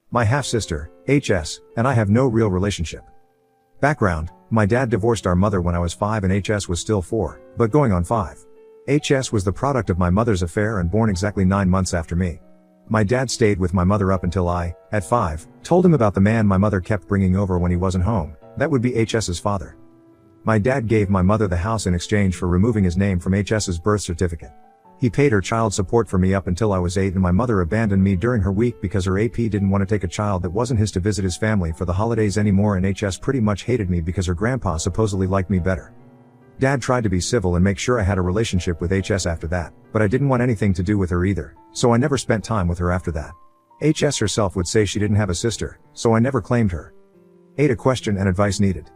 My half-sister, HS, and I have no real relationship. Background: my dad divorced our mother when I was 5 and HS was still 4, but going on 5. HS was the product of my mother's affair and born exactly 9 months after me. My dad stayed with my mother up until I, at 5, told him about the man my mother kept bringing over when he wasn't home. That would be HS's father. My dad gave my mother the house in exchange for removing his name from HS's birth certificate. He paid her child support for me up until I was 8 and my mother abandoned me during her week because her AP didn't want to take a child that wasn't his to visit his family for the holidays anymore, and HS pretty much hated me because her grandpa supposedly liked me better. Dad tried to be civil and make sure I had a relationship with HS after that, but I didn't want anything to do with her either, so I never spent time with her after that. HS herself would say she didn't have a sister, so I never claimed her. 8. A question and advice needed.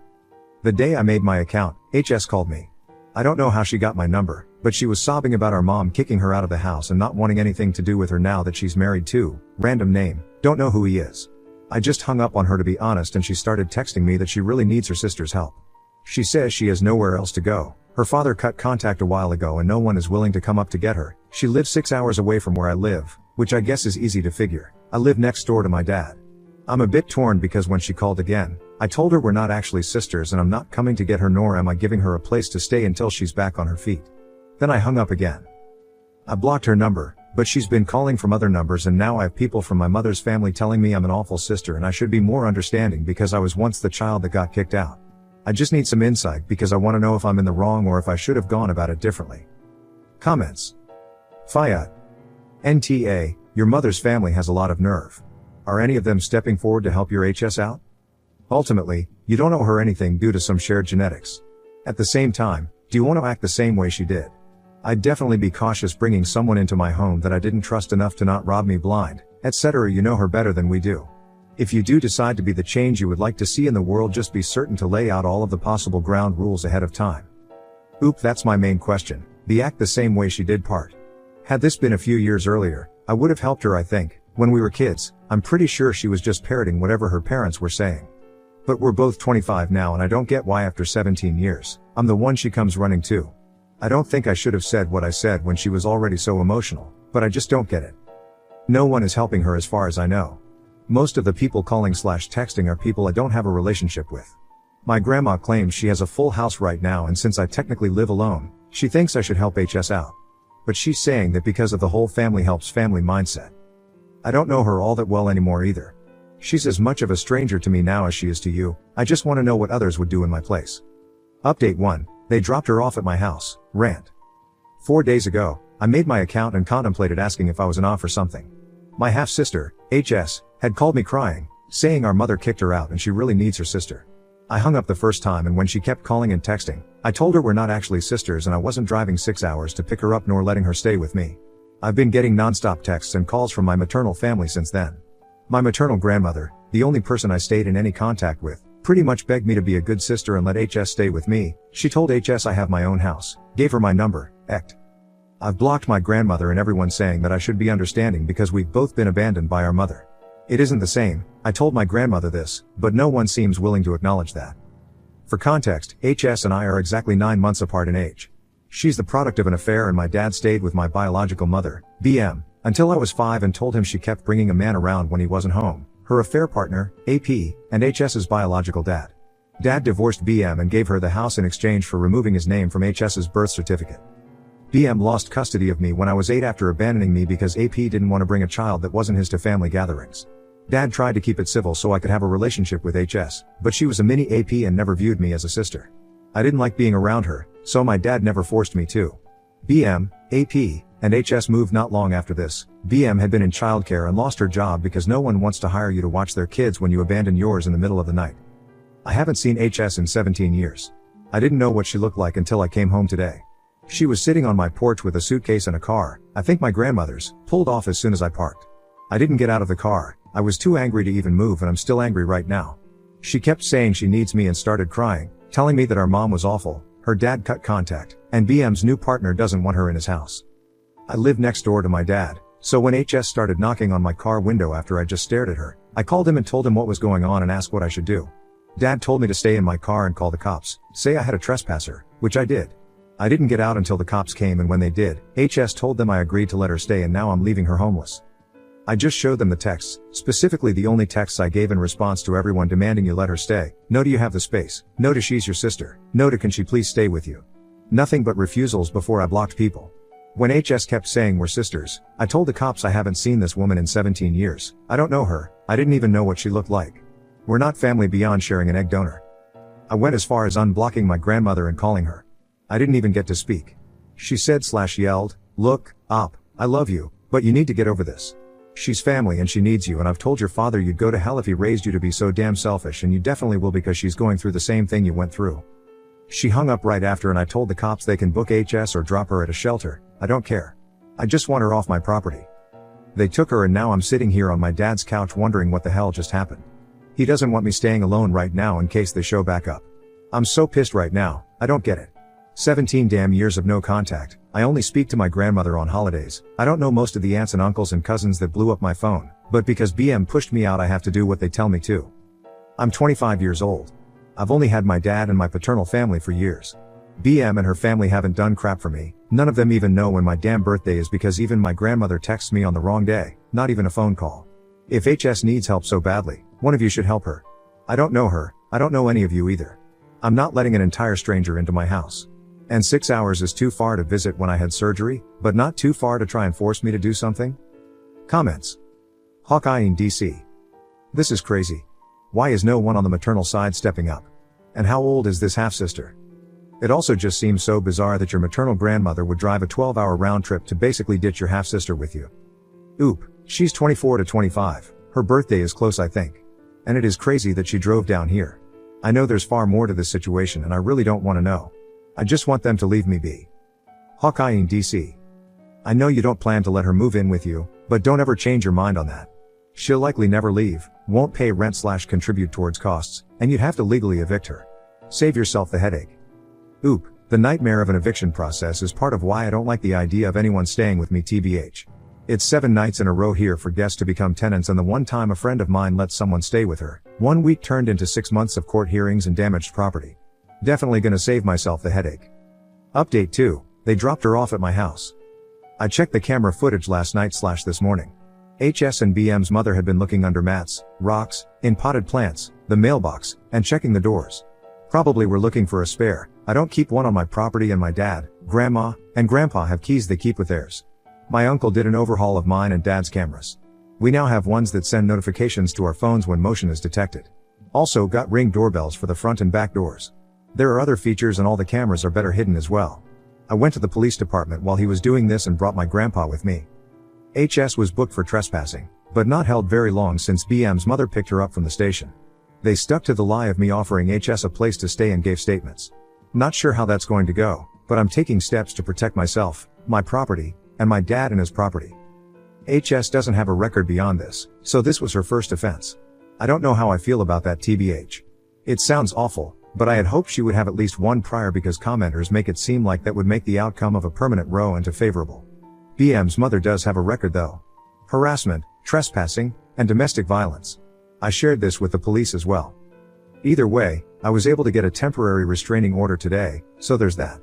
The day I made my account, HS called me. I don't know how she got my number, but she was sobbing about our mom kicking her out of the house and not wanting anything to do with her now that she's married to, random name, don't know who he is. I just hung up on her to be honest, and she started texting me that she really needs her sister's help. She says she has nowhere else to go. Her father cut contact a while ago and no one is willing to come up to get her. She lives 6 hours away from where I live, which I guess is easy to figure. I live next door to my dad. I'm a bit torn because when she called again, I told her we're not actually sisters and I'm not coming to get her, nor am I giving her a place to stay until she's back on her feet. Then I hung up again. I blocked her number, but she's been calling from other numbers, and now I have people from my mother's family telling me I'm an awful sister and I should be more understanding because I was once the child that got kicked out. I just need some insight because I want to know if I'm in the wrong or if I should have gone about it differently. Comments. Fayat. NTA, your mother's family has a lot of nerve. Are any of them stepping forward to help your HS out? Ultimately, you don't owe her anything due to some shared genetics. At the same time, do you want to act the same way she did? I'd definitely be cautious bringing someone into my home that I didn't trust enough to not rob me blind, etc. You know her better than we do. If you do decide to be the change you would like to see in the world, just be certain to lay out all of the possible ground rules ahead of time. Oop, that's my main question, the act the same way she did part. Had this been a few years earlier, I would have helped her, I think. When we were kids, I'm pretty sure she was just parroting whatever her parents were saying. But we're both 25 now and I don't get why after 17 years, I'm the one she comes running to. I don't think I should have said what I said when she was already so emotional, but I just don't get it. No one is helping her as far as I know. Most of the people calling/texting are people I don't have a relationship with. My grandma claims she has a full house right now, and since I technically live alone, she thinks I should help HS out. But she's saying that because of the whole family helps family mindset. I don't know her all that well anymore either. She's as much of a stranger to me now as she is to you. I just want to know what others would do in my place. Update 1. They dropped her off at my house. Rant. 4 days ago, I made my account and contemplated asking if I was an off or something. My half-sister, HS, had called me crying, saying our mother kicked her out and she really needs her sister. I hung up the first time, and when she kept calling and texting, I told her we're not actually sisters and I wasn't driving 6 hours to pick her up nor letting her stay with me. I've been getting non-stop texts and calls from my maternal family since then. My maternal grandmother, the only person I stayed in any contact with, pretty much begged me to be a good sister and let HS stay with me. She told HS I have my own house, gave her my number, ect. I've blocked my grandmother and everyone saying that I should be understanding because we've both been abandoned by our mother. It isn't the same. I told my grandmother this, but no one seems willing to acknowledge that. For context, HS and I are exactly 9 months apart in age. She's the product of an affair and my dad stayed with my biological mother, BM, until I was 5 and told him she kept bringing a man around when he wasn't home, her affair partner, AP, and HS's biological dad. Dad divorced BM and gave her the house in exchange for removing his name from HS's birth certificate. BM lost custody of me when I was 8 after abandoning me because AP didn't want to bring a child that wasn't his to family gatherings. Dad tried to keep it civil so I could have a relationship with HS, but she was a mini AP and never viewed me as a sister. I didn't like being around her, so my dad never forced me to. BM, AP, and HS moved not long after this. BM had been in childcare and lost her job because no one wants to hire you to watch their kids when you abandon yours in the middle of the night. I haven't seen HS in 17 years. I didn't know what she looked like until I came home today. She was sitting on my porch with a suitcase and a car, I think my grandmother's, pulled off as soon as I parked. I didn't get out of the car. I was too angry to even move, and I'm still angry right now. She kept saying she needs me and started crying, telling me that our mom was awful, her dad cut contact, and BM's new partner doesn't want her in his house. I live next door to my dad, so when HS started knocking on my car window after I just stared at her, I called him and told him what was going on and asked what I should do. Dad told me to stay in my car and call the cops, say I had a trespasser, which I did. I didn't get out until the cops came, and when they did, HS told them I agreed to let her stay and now I'm leaving her homeless. I just showed them the texts, specifically the only texts I gave in response to everyone demanding you let her stay. No, do you have the space? No, to she's your sister. No, to can she please stay with you? Nothing but refusals before I blocked people. When HS kept saying we're sisters, I told the cops I haven't seen this woman in 17 years. I don't know her. I didn't even know what she looked like. We're not family beyond sharing an egg donor. I went as far as unblocking my grandmother and calling her. I didn't even get to speak. She said/yelled, "Look, Op, I love you, but you need to get over this. She's family and she needs you, and I've told your father you'd go to hell if he raised you to be so damn selfish, and you definitely will because she's going through the same thing you went through." She hung up right after, and I told the cops they can book HS or drop her at a shelter. I don't care. I just want her off my property. They took her, and now I'm sitting here on my dad's couch wondering what the hell just happened. He doesn't want me staying alone right now in case they show back up. I'm so pissed right now, I don't get it. 17 damn years of no contact. I only speak to my grandmother on holidays. I don't know most of the aunts and uncles and cousins that blew up my phone, but because BM pushed me out I have to do what they tell me to. I'm 25 years old. I've only had my dad and my paternal family for years. BM and her family haven't done crap for me. None of them even know when my damn birthday is, because even my grandmother texts me on the wrong day, not even a phone call. If HS needs help so badly, one of you should help her. I don't know her, I don't know any of you either. I'm not letting an entire stranger into my house. And 6 hours is too far to visit when I had surgery, but not too far to try and force me to do something? Comments. Hawkeye in DC. This is crazy. Why is no one on the maternal side stepping up? And how old is this half-sister? It also just seems so bizarre that your maternal grandmother would drive a 12-hour round trip to basically ditch your half-sister with you. Oop, she's 24 to 25. Her birthday is close, I think. And it is crazy that she drove down here. I know there's far more to this situation, and I really don't want to know. I just want them to leave me be. Hawkeye in DC. I know you don't plan to let her move in with you, but don't ever change your mind on that. She'll likely never leave, won't pay rent/contribute towards costs, and you'd have to legally evict her. Save yourself the headache. Oop, the nightmare of an eviction process is part of why I don't like the idea of anyone staying with me, TBH. It's 7 nights in a row here for guests to become tenants, and the one time a friend of mine let someone stay with her, 1 week turned into 6 months of court hearings and damaged property. Definitely gonna save myself the headache. Update 2, they dropped her off at my house. I checked the camera footage last night/this morning. HS and BM's mother had been looking under mats, rocks, in potted plants, the mailbox, and checking the doors. Probably were looking for a spare. I don't keep one on my property, and my dad, grandma, and grandpa have keys they keep with theirs. My uncle did an overhaul of mine and dad's cameras. We now have ones that send notifications to our phones when motion is detected. Also got Ring doorbells for the front and back doors. There are other features, and all the cameras are better hidden as well. I went to the police department while he was doing this and brought my grandpa with me. HS was booked for trespassing, but not held very long since BM's mother picked her up from the station. They stuck to the lie of me offering HS a place to stay and gave statements. Not sure how that's going to go, but I'm taking steps to protect myself, my property, and my dad and his property. HS doesn't have a record beyond this, so this was her first offense. I don't know how I feel about that, TBH. It sounds awful, but I had hoped she would have at least one prior, because commenters make it seem like that would make the outcome of a permanent row into favorable. BM's mother does have a record though. Harassment, trespassing, and domestic violence. I shared this with the police as well. Either way, I was able to get a temporary restraining order today, so there's that.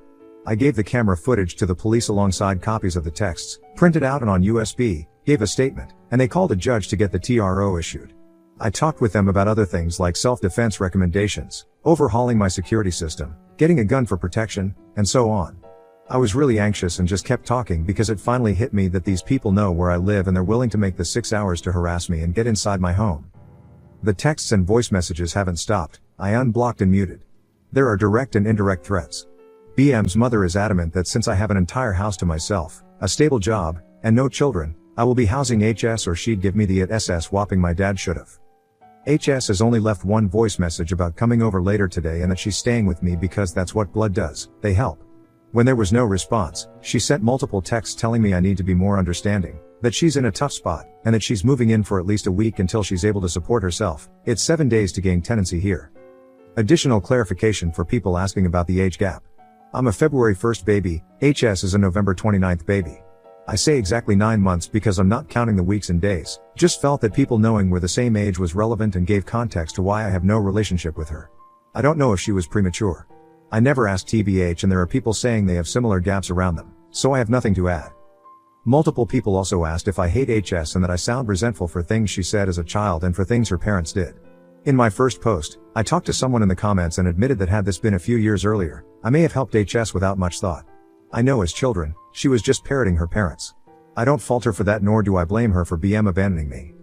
I gave the camera footage to the police alongside copies of the texts, printed out and on USB, gave a statement, and they called a judge to get the TRO issued. I talked with them about other things like self-defense recommendations, overhauling my security system, getting a gun for protection, and so on. I was really anxious and just kept talking because it finally hit me that these people know where I live and they're willing to make the 6 hours to harass me and get inside my home. The texts and voice messages haven't stopped. I unblocked and muted. There are direct and indirect threats. BM's mother is adamant that since I have an entire house to myself, a stable job, and no children, I will be housing HS or she'd give me the SS whopping my dad should've. HS has only left one voice message about coming over later today and that she's staying with me because that's what blood does, they help. When there was no response, she sent multiple texts telling me I need to be more understanding, that she's in a tough spot, and that she's moving in for at least a week until she's able to support herself. It's 7 days to gain tenancy here. Additional clarification for people asking about the age gap. I'm a February 1st baby, HS is a November 29th baby. I say exactly 9 months because I'm not counting the weeks and days, just felt that people knowing we're the same age was relevant and gave context to why I have no relationship with her. I don't know if she was premature. I never asked TBH, and there are people saying they have similar gaps around them, so I have nothing to add. Multiple people also asked if I hate HS and that I sound resentful for things she said as a child and for things her parents did. In my first post, I talked to someone in the comments and admitted that had this been a few years earlier, I may have helped HS without much thought. I know as children, she was just parroting her parents. I don't fault her for that, nor do I blame her for BM abandoning me.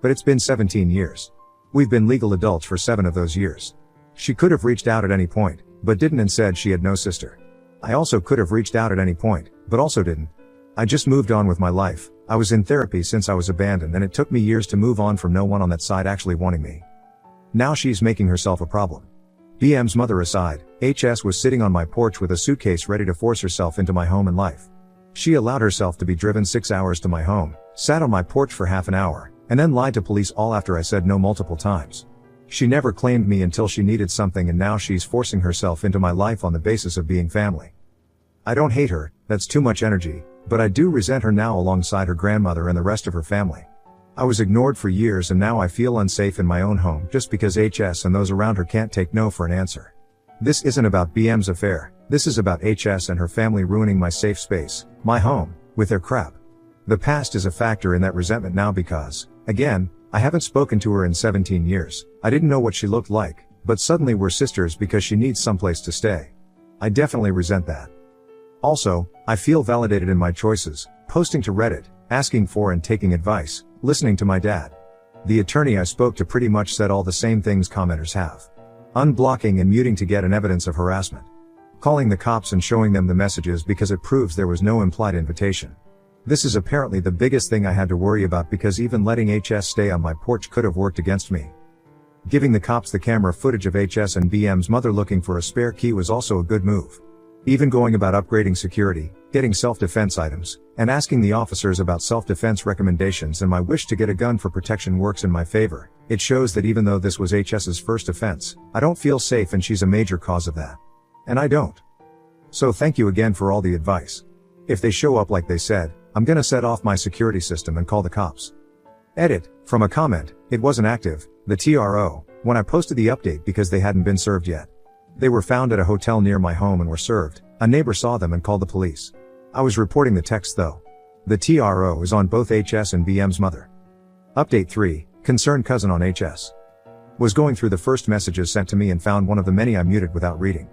But it's been 17 years. We've been legal adults for 7 of those years. She could have reached out at any point, but didn't, and said she had no sister. I also could have reached out at any point, but also didn't. I just moved on with my life. I was in therapy since I was abandoned, and it took me years to move on from no one on that side actually wanting me. Now she's making herself a problem. BM's mother aside, HS was sitting on my porch with a suitcase ready to force herself into my home and life. She allowed herself to be driven 6 hours to my home, sat on my porch for half an hour, and then lied to police all after I said no multiple times. She never claimed me until she needed something, and now she's forcing herself into my life on the basis of being family. I don't hate her, that's too much energy, but I do resent her now alongside her grandmother and the rest of her family. I was ignored for years, and now I feel unsafe in my own home just because HS and those around her can't take no for an answer. This isn't about BM's affair, this is about HS and her family ruining my safe space, my home, with their crap. The past is a factor in that resentment now because, again, I haven't spoken to her in 17 years, I didn't know what she looked like, but suddenly we're sisters because she needs someplace to stay. I definitely resent that. Also, I feel validated in my choices, posting to Reddit, asking for and taking advice, listening to my dad. The attorney I spoke to pretty much said all the same things commenters have. Unblocking and muting to get an evidence of harassment. Calling the cops and showing them the messages because it proves there was no implied invitation. This is apparently the biggest thing I had to worry about, because even letting HS stay on my porch could have worked against me. Giving the cops the camera footage of HS and BM's mother looking for a spare key was also a good move. Even going about upgrading security, getting self-defense items, and asking the officers about self-defense recommendations and my wish to get a gun for protection works in my favor. It shows that even though this was HS's first offense, I don't feel safe, and she's a major cause of that. And I don't. So thank you again for all the advice. If they show up like they said, I'm gonna set off my security system and call the cops. Edit, from a comment, it wasn't active, the TRO, when I posted the update because they hadn't been served yet. They were found at a hotel near my home and were served. A neighbor saw them and called the police. I was reporting the text though. The TRO is on both HS and BM's mother. Update 3, concerned cousin on HS. Was going through the first messages sent to me and found one of the many I muted without reading.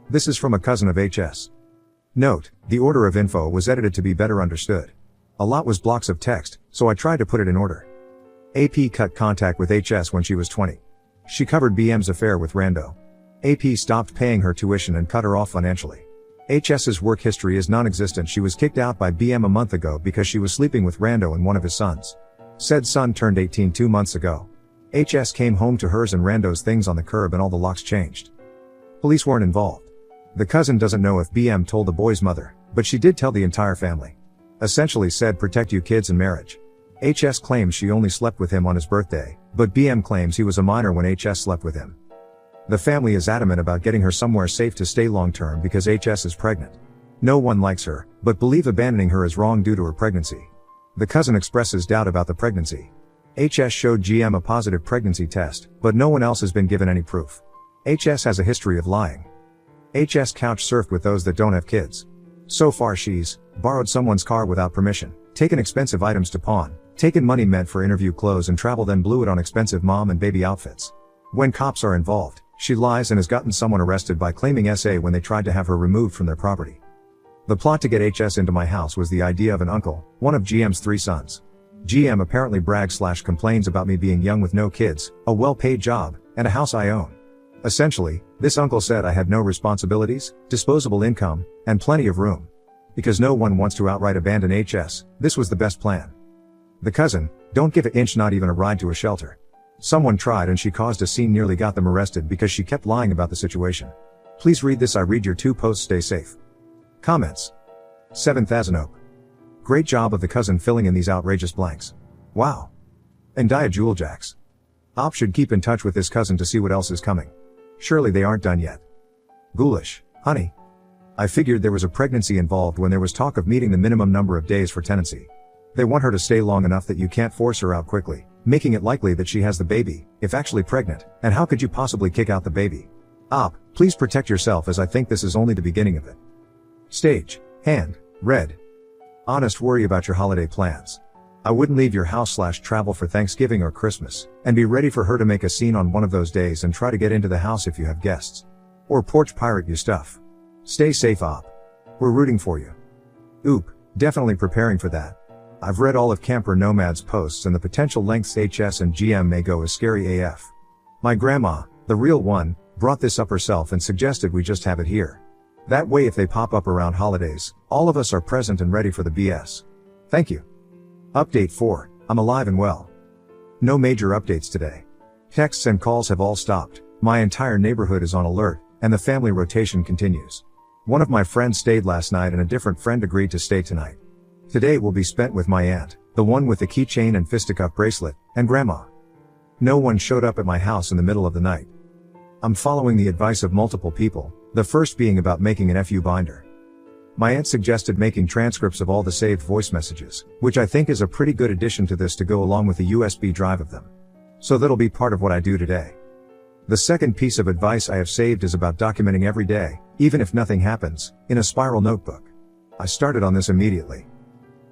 This is from a cousin of HS. Note, the order of info was edited to be better understood. A lot was blocks of text, so I tried to put it in order. AP cut contact with HS when she was 20. She covered BM's affair with Rando. AP stopped paying her tuition and cut her off financially. HS's work history is non-existent. She was kicked out by BM a month ago because she was sleeping with Rando and one of his sons. Said son turned 18 2 months ago. HS came home to hers and Rando's things on the curb and all the locks changed. Police weren't involved. The cousin doesn't know if BM told the boy's mother, but she did tell the entire family. Essentially said protect you kids and marriage. HS claims she only slept with him on his birthday, but BM claims he was a minor when HS slept with him. The family is adamant about getting her somewhere safe to stay long term because HS is pregnant. No one likes her, but believe abandoning her is wrong due to her pregnancy. The cousin expresses doubt about the pregnancy. HS showed GM a positive pregnancy test, but no one else has been given any proof. HS has a history of lying. HS couch surfed with those that don't have kids. So far she's borrowed someone's car without permission, taken expensive items to pawn, taken money meant for interview clothes and travel, then blew it on expensive mom and baby outfits. When cops are involved, she lies and has gotten someone arrested by claiming SA when they tried to have her removed from their property. The plot to get HS into my house was the idea of an uncle, one of GM's 3 sons. GM apparently brags/complains about me being young with no kids, a well-paid job, and a house I own. Essentially, this uncle said I had no responsibilities, disposable income, and plenty of room. Because no one wants to outright abandon HS, this was the best plan. The cousin, don't give an inch, not even a ride to a shelter. Someone tried and she caused a scene, nearly got them arrested because she kept lying about the situation. Please read this. I read your 2 posts. Stay safe. Comments. 7th Azanope. Great job of the cousin filling in these outrageous blanks. Wow. And Dia Jeweljax. Op should keep in touch with this cousin to see what else is coming. Surely they aren't done yet. Ghoulish, honey. I figured there was a pregnancy involved when there was talk of meeting the minimum number of days for tenancy. They want her to stay long enough that you can't force her out quickly, making it likely that she has the baby, if actually pregnant, and how could you possibly kick out the baby? Op, please protect yourself, as I think this is only the beginning of it. Stage, hand, red. Honest worry about your holiday plans. I wouldn't leave your house/travel for Thanksgiving or Christmas, and be ready for her to make a scene on one of those days and try to get into the house if you have guests. Or porch pirate you stuff. Stay safe, op. We're rooting for you. Oop, definitely preparing for that. I've read all of Camper Nomad's posts and the potential lengths HS and GM may go is scary AF. My grandma, the real one, brought this up herself and suggested we just have it here. That way if they pop up around holidays, all of us are present and ready for the BS. Thank you. Update 4, I'm alive and well. No major updates today. Texts and calls have all stopped, my entire neighborhood is on alert, and the family rotation continues. One of my friends stayed last night and a different friend agreed to stay tonight. Today will be spent with my aunt, the one with the keychain and fisticuff bracelet, and grandma. No one showed up at my house in the middle of the night. I'm following the advice of multiple people, the first being about making an FU binder. My aunt suggested making transcripts of all the saved voice messages, which I think is a pretty good addition to this to go along with the USB drive of them. So that'll be part of what I do today. The second piece of advice I have saved is about documenting every day, even if nothing happens, in a spiral notebook. I started on this immediately.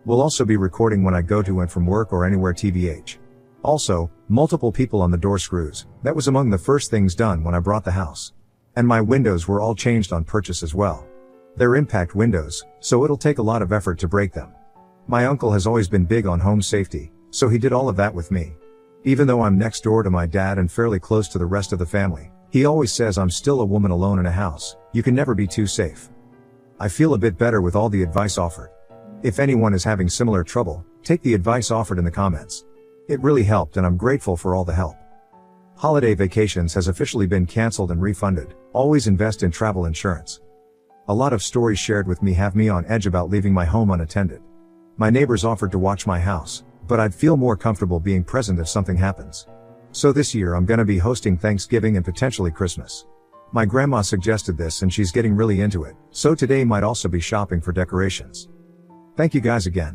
We'll also be recording when I go to and from work or anywhere TBH. Also, multiple people on the door screws, that was among the first things done when I brought the house. And my windows were all changed on purchase as well. They're impact windows, so it'll take a lot of effort to break them. My uncle has always been big on home safety, so he did all of that with me. Even though I'm next door to my dad and fairly close to the rest of the family, he always says I'm still a woman alone in a house, you can never be too safe. I feel a bit better with all the advice offered. If anyone is having similar trouble, take the advice offered in the comments. It really helped and I'm grateful for all the help. Holiday vacations has officially been cancelled and refunded. Always invest in travel insurance. A lot of stories shared with me have me on edge about leaving my home unattended. My neighbors offered to watch my house, but I'd feel more comfortable being present if something happens. So this year I'm gonna be hosting Thanksgiving and potentially Christmas. My grandma suggested this and she's getting really into it, so today might also be shopping for decorations. Thank you guys again.